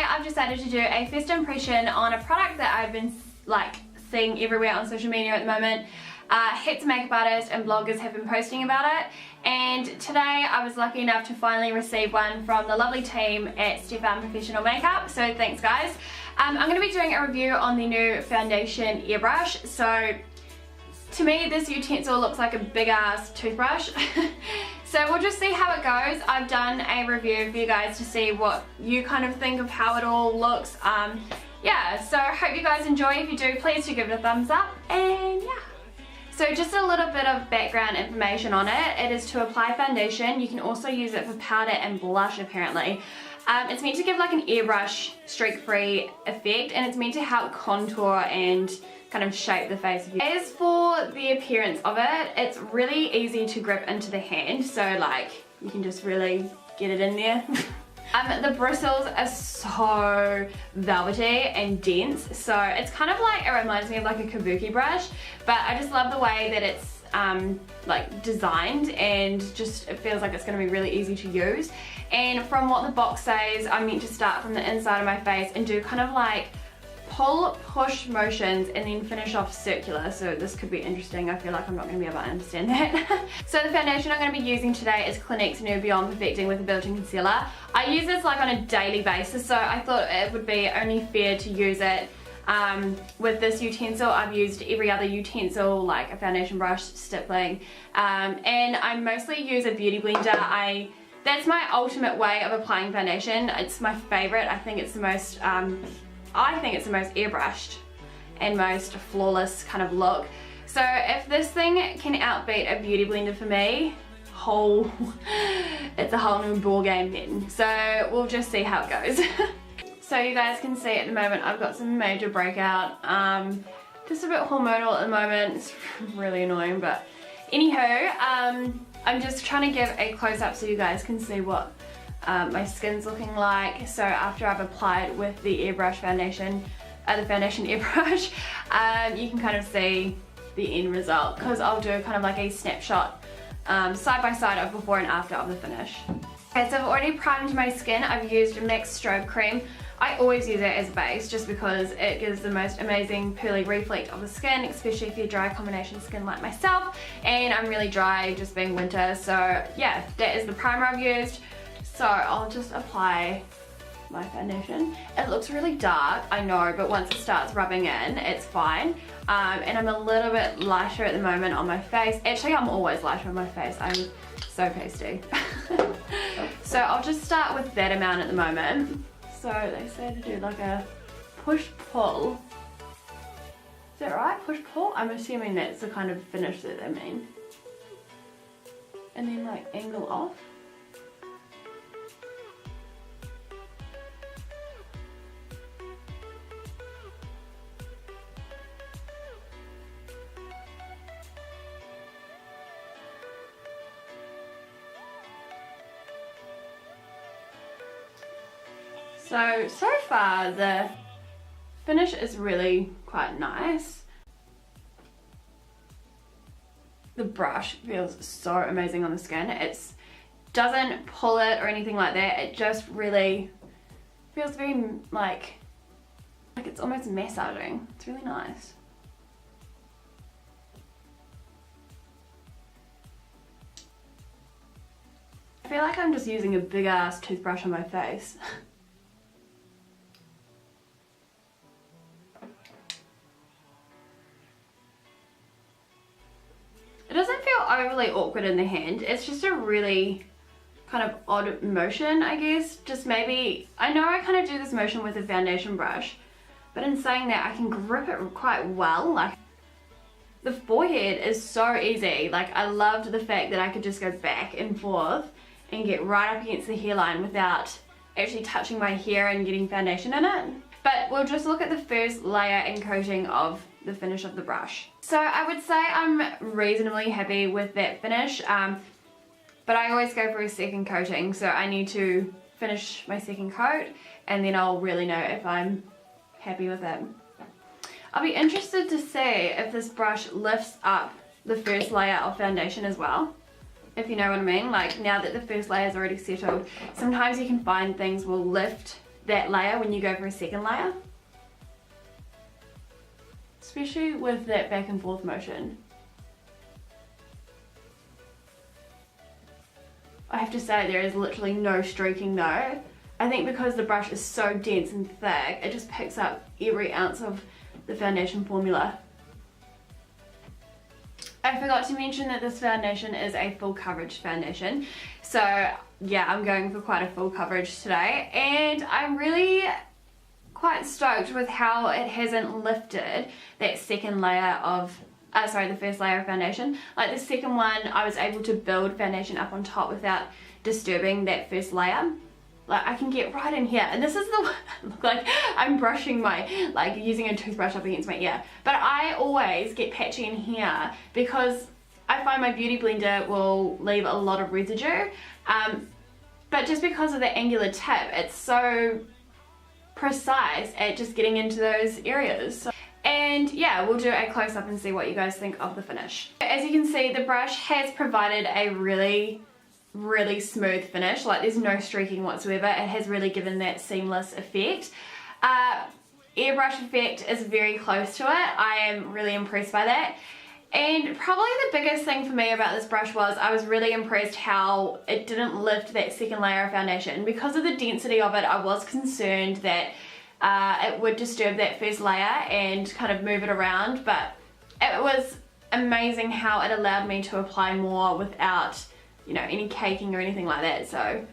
today I've decided to do a first impression on a product that I've been like seeing everywhere on social media at the moment. Heaps of makeup artists and bloggers have been posting about it, and today I was lucky enough to finally receive one from the lovely team at Stefan Professional Makeup, so thanks guys. I'm going to be doing a review on the new foundation airbrush. So to me this utensil looks like a big ass toothbrush. So we'll just see how it goes. I've done a review for you guys to see what you kind of think of how it all looks. Yeah, so I hope you guys enjoy. If you do, please do give it a thumbs up, and yeah. So just a little bit of background information on it. It is to apply foundation. You can also use it for powder and blush apparently. It's meant to give like an airbrush streak-free effect, and it's meant to help contour and kind of shape the face of you. As for the appearance of it, it's really easy to grip into the hand, so like you can just really get it in there. The bristles are so velvety and dense, so it's kind of like, it reminds me of like a kabuki brush, but I just love the way that it's like designed, and just it feels like it's going to be really easy to use. And from what the box says, I'm meant to start from the inside of my face and do kind of like pull push motions and then finish off circular, so this could be interesting. I feel like I'm not going to be able to understand that. So the foundation I'm going to be using today is Clinique's new Beyond Perfecting with a Built-in Concealer. I use this like on a daily basis, so I thought it would be only fair to use it with this utensil. I've used every other utensil like a foundation brush, stippling, and I mostly use a beauty blender. That's my ultimate way of applying foundation. It's my favorite. I think it's the most airbrushed and most flawless kind of look. So if this thing can outbeat a beauty blender for me, it's a whole new ball game then. So we'll just see how it goes. So you guys can see at the moment I've got some major breakout. Just a bit hormonal at the moment. It's really annoying, but anywho, I'm just trying to give a close-up so you guys can see what my skin's looking like. So after I've applied with the airbrush foundation, the foundation airbrush, you can kind of see the end result, because I'll do kind of like a snapshot side by side of before and after of the finish. Okay, so I've already primed my skin. I've used MAC Strobe Cream. I always use it as a base just because it gives the most amazing pearly reflect of the skin, especially if you're dry combination skin like myself, and I'm really dry just being winter. So yeah, that is the primer I've used. So I'll just apply my foundation. It looks really dark, I know, but once it starts rubbing in, it's fine. And I'm a little bit lighter at the moment on my face. Actually, I'm always lighter on my face. I'm so pasty. So I'll just start with that amount at the moment. So they say to do like a push-pull. Is that right? Push-pull? I'm assuming that's the kind of finish that they mean. And then like angle off. So far the finish is really quite nice. The brush feels so amazing on the skin. It doesn't pull it or anything like that. It just really feels very like it's almost massaging. It's really nice. I feel like I'm just using a big ass toothbrush on my face. It doesn't feel overly awkward in the hand. It's just a really kind of odd motion, I guess. Just maybe, I know I kind of do this motion with a foundation brush, but in saying that, I can grip it quite well. Like, the forehead is so easy. Like, I loved the fact that I could just go back and forth and get right up against the hairline without actually touching my hair and getting foundation in it. But we'll just look at the first layer and coating of the finish of the brush. So I would say I'm reasonably happy with that finish, but I always go for a second coating, so I need to finish my second coat and then I'll really know if I'm happy with it. I'll be interested to see if this brush lifts up the first layer of foundation as well, if you know what I mean. Like, now that the first layer is already settled, sometimes you can find things will lift that layer when you go for a second layer. Especially with that back and forth motion. I have to say there is literally no streaking though. I think because the brush is so dense and thick, it just picks up every ounce of the foundation formula. I forgot to mention that this foundation is a full coverage foundation. So yeah, I'm going for quite a full coverage today, and I'm really quite stoked with how it hasn't lifted that second layer of, the first layer of foundation. Like the second one, I was able to build foundation up on top without disturbing that first layer. Like I can get right in here, and this is the look like I'm brushing my, like using a toothbrush up against my ear. But I always get patchy in here because I find my beauty blender will leave a lot of residue. But just because of the angular tip, it's so precise at just getting into those areas. And yeah, we'll do a close-up and see what you guys think of the finish. As you can see, the brush has provided a really smooth finish. Like there's no streaking whatsoever. It has really given that seamless effect. Airbrush effect is very close to it. I am really impressed by that. And probably the biggest thing for me about this brush was I was really impressed how it didn't lift that second layer of foundation. Because of the density of it, I was concerned that it would disturb that first layer and kind of move it around, but it was amazing how it allowed me to apply more without, you know, any caking or anything like that. So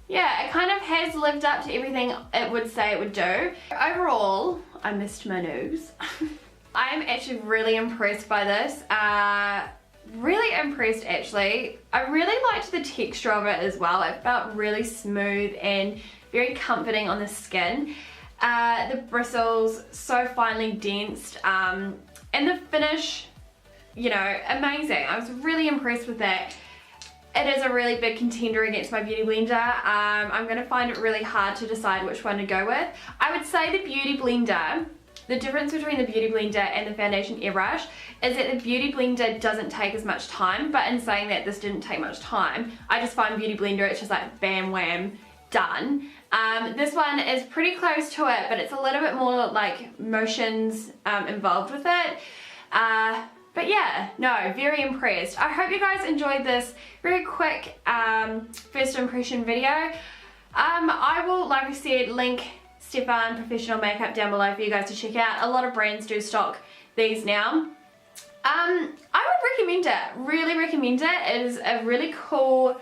yeah, it kind of has lived up to everything it would say it would do. Overall, I missed my nose. I'm actually really impressed by this. Really impressed actually. I really liked the texture of it as well. It felt really smooth and very comforting on the skin. The bristles so finely densed, and the finish, you know, amazing. I was really impressed with that. It is a really big contender against my Beauty Blender. I'm going to find it really hard to decide which one to go with. I would say the Beauty Blender, the difference between the Beauty Blender and the foundation airbrush is that the Beauty Blender doesn't take as much time, but in saying that this didn't take much time, I just find Beauty Blender, it's just like bam wham, done. This one is pretty close to it, but it's a little bit more like motions involved with it. But yeah, no, very impressed. I hope you guys enjoyed this very quick first impression video. I will, like I said, link Stefan Professional Makeup down below for you guys to check out. A lot of brands do stock these now. I would recommend it, really recommend it. It is a really cool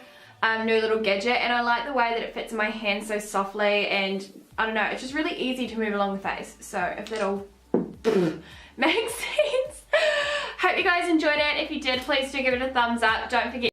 new little gadget, and I like the way that it fits in my hand so softly, and I don't know, it's just really easy to move along the face. So if that all makes sense. Hope you guys enjoyed it. If you did, please do give it a thumbs up. Don't forget